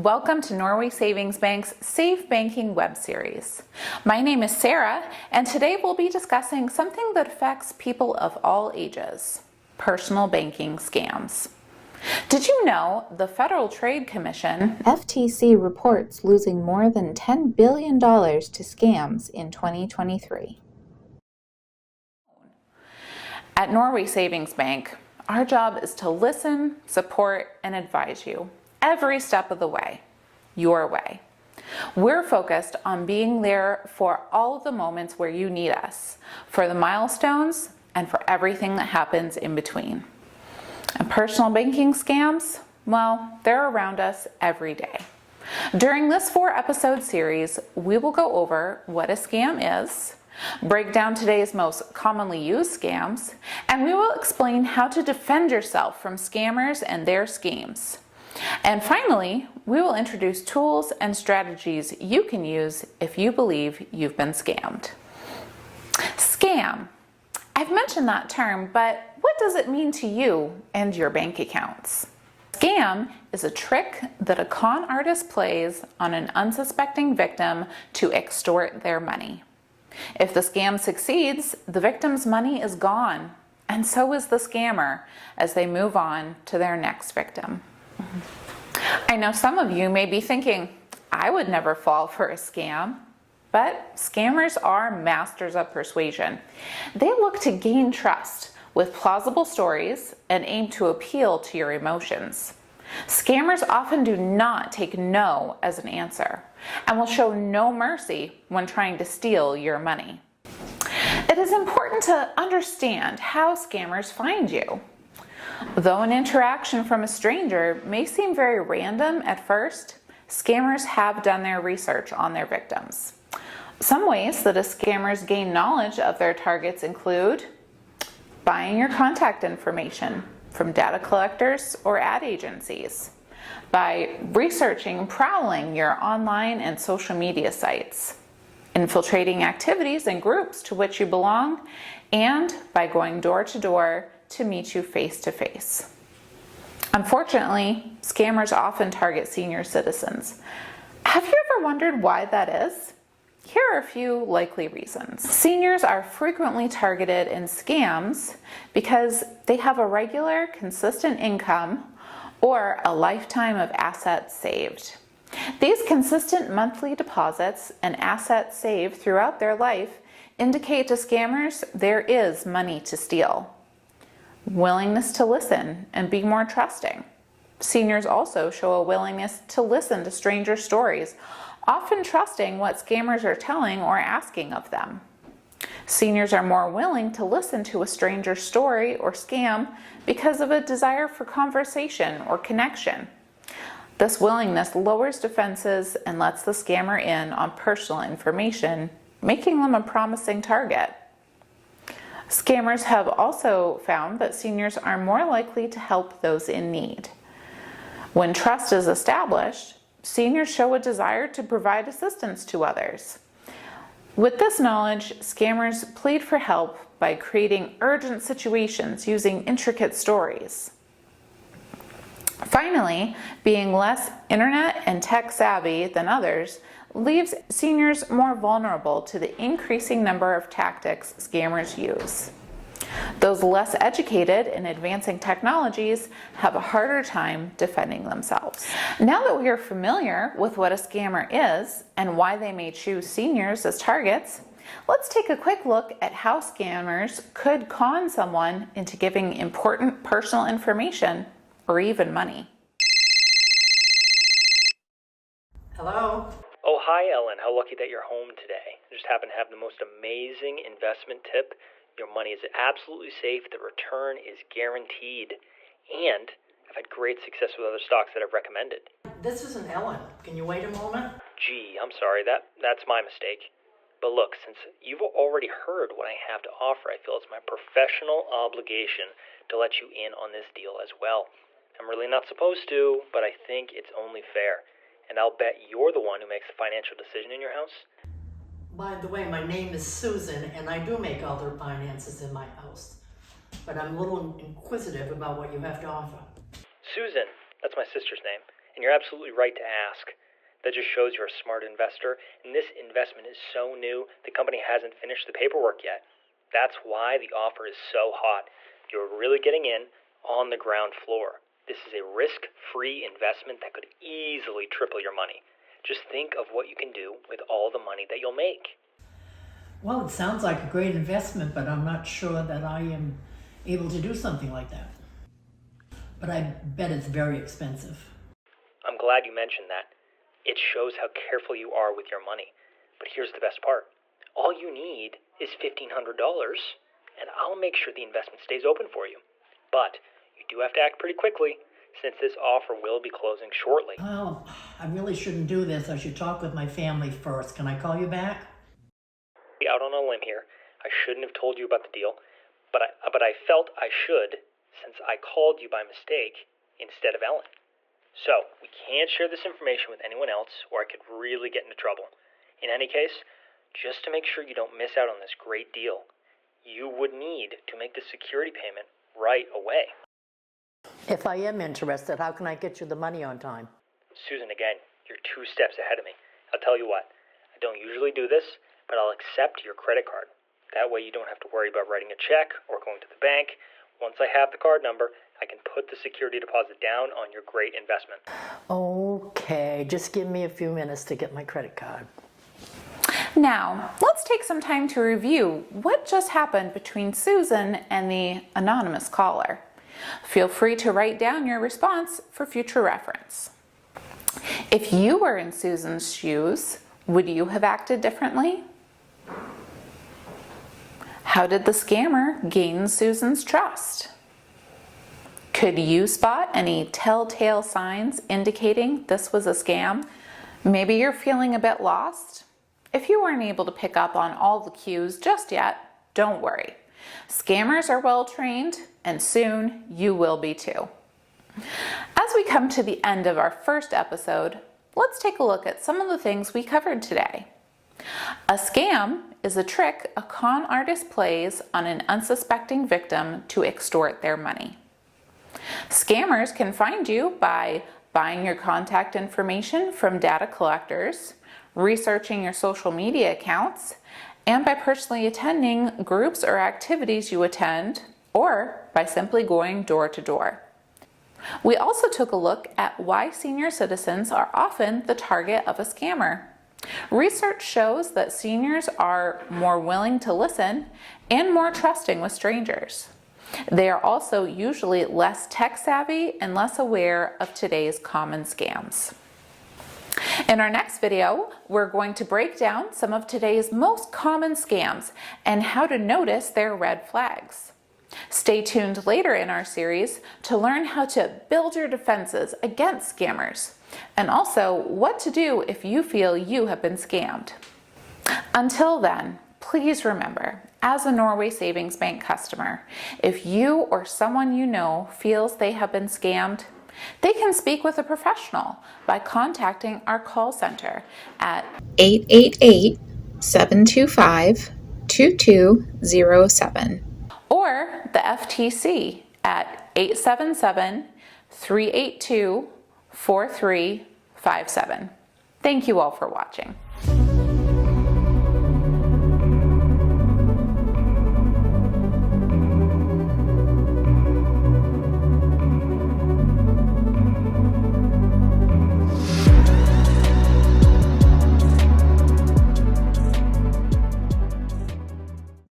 Welcome to Norway Savings Bank's Safe Banking web series. My name is Sarah, and today we'll be discussing something that affects people of all ages: personal banking scams. Did you know the Federal Trade Commission, FTC, reports losing more than $10 billion to scams in 2023? At Norway Savings Bank, our job is to listen, support, and advise you every step of the way, your way. We're focused on being there for all of the moments where you need us, for the milestones, and for everything that happens in between. And personal banking scams, well, they're around us every day. During this 4-episode series, we will go over what a scam is, break down today's most commonly used scams, and we will explain how to defend yourself from scammers and their schemes. And finally, we will introduce tools and strategies you can use if you believe you've been scammed. Scam. I've mentioned that term, but what does it mean to you and your bank accounts? Scam is a trick that a con artist plays on an unsuspecting victim to extort their money. If the scam succeeds, the victim's money is gone, and so is the scammer as they move on to their next victim. I know some of you may be thinking, I would never fall for a scam. But scammers are masters of persuasion. They look to gain trust with plausible stories and aim to appeal to your emotions. Scammers often do not take no as an answer and will show no mercy when trying to steal your money. It is important to understand how scammers find you. Though an interaction from a stranger may seem very random at first, scammers have done their research on their victims. Some ways that a scammers gain knowledge of their targets include buying your contact information from data collectors or ad agencies, by researching and prowling your online and social media sites, infiltrating activities and groups to which you belong, and by going door to door to meet you face to face. Unfortunately, scammers often target senior citizens. Have you ever wondered why that is? Here are a few likely reasons. Seniors are frequently targeted in scams because they have a regular, consistent income or a lifetime of assets saved. These consistent monthly deposits and assets saved throughout their life indicate to scammers there is money to steal. Willingness to listen and be more trusting. Seniors also show a willingness to listen to stranger stories, often trusting what scammers are telling or asking of them. Seniors are more willing to listen to a stranger's story or scam because of a desire for conversation or connection. This willingness lowers defenses and lets the scammer in on personal information, making them a promising target. Scammers have also found that seniors are more likely to help those in need. When trust is established, seniors show a desire to provide assistance to others. With this knowledge, scammers plead for help by creating urgent situations using intricate stories. Finally, being less internet and tech savvy than others leaves seniors more vulnerable to the increasing number of tactics scammers use. Those less educated in advancing technologies have a harder time defending themselves. Now that we are familiar with what a scammer is and why they may choose seniors as targets, let's take a quick look at how scammers could con someone into giving important personal information or even money. Hello? Oh, hi, Ellen. How lucky that you're home today. I just happen to have the most amazing investment tip. Your money is absolutely safe. The return is guaranteed. And I've had great success with other stocks that I've recommended. This isn't Ellen. Can you wait a moment? Gee, I'm sorry. That's my mistake. But look, since you've already heard what I have to offer, I feel it's my professional obligation to let you in on this deal as well. I'm really not supposed to, but I think it's only fair. And I'll bet you're the one who makes the financial decision in your house. By the way, my name is Susan, and I do make all the finances in my house. But I'm a little inquisitive about what you have to offer. Susan, that's my sister's name. And you're absolutely right to ask. That just shows you're a smart investor, and this investment is so new, the company hasn't finished the paperwork yet. That's why the offer is so hot. You're really getting in on the ground floor. This is a risk-free investment that could easily triple your money. Just think of what you can do with all the money that you'll make. Well, it sounds like a great investment, but I'm not sure that I am able to do something like that. But I bet it's very expensive. I'm glad you mentioned that. It shows how careful you are with your money. But here's the best part. All you need is $1,500, and I'll make sure the investment stays open for you. But you do have to act pretty quickly, since this offer will be closing shortly. Well, I really shouldn't do this. I should talk with my family first. Can I call you back? Out on a limb here. I shouldn't have told you about the deal, but I felt I should, since I called you by mistake instead of Ellen. So, we can't share this information with anyone else, or I could really get into trouble. In any case, just to make sure you don't miss out on this great deal, you would need to make the security payment right away. If I am interested, how can I get you the money on time? Susan, again, you're 2 steps ahead of me. I'll tell you what, I don't usually do this, but I'll accept your credit card. That way you don't have to worry about writing a check or going to the bank. Once I have the card number, I can put the security deposit down on your great investment. Okay, just give me a few minutes to get my credit card. Now, let's take some time to review what just happened between Susan and the anonymous caller. Feel free to write down your response for future reference. If you were in Susan's shoes, would you have acted differently? How did the scammer gain Susan's trust? Could you spot any telltale signs indicating this was a scam? Maybe you're feeling a bit lost. If you weren't able to pick up on all the cues just yet, don't worry. Scammers are well trained, and soon you will be too. As we come to the end of our first episode, let's take a look at some of the things we covered today. A scam is a trick a con artist plays on an unsuspecting victim to extort their money. Scammers can find you by buying your contact information from data collectors, researching your social media accounts, and by personally attending groups or activities you attend, or by simply going door to door. We also took a look at why senior citizens are often the target of a scammer. Research shows that seniors are more willing to listen and more trusting with strangers. They are also usually less tech savvy and less aware of today's common scams. In our next video, we're going to break down some of today's most common scams and how to notice their red flags. Stay tuned later in our series to learn how to build your defenses against scammers, and also what to do if you feel you have been scammed. Until then, please remember, as a Norway Savings Bank customer, if you or someone you know feels they have been scammed, they can speak with a professional by contacting our call center at 888-725-2207 or the FTC at 877-382-4357. Thank you all for watching.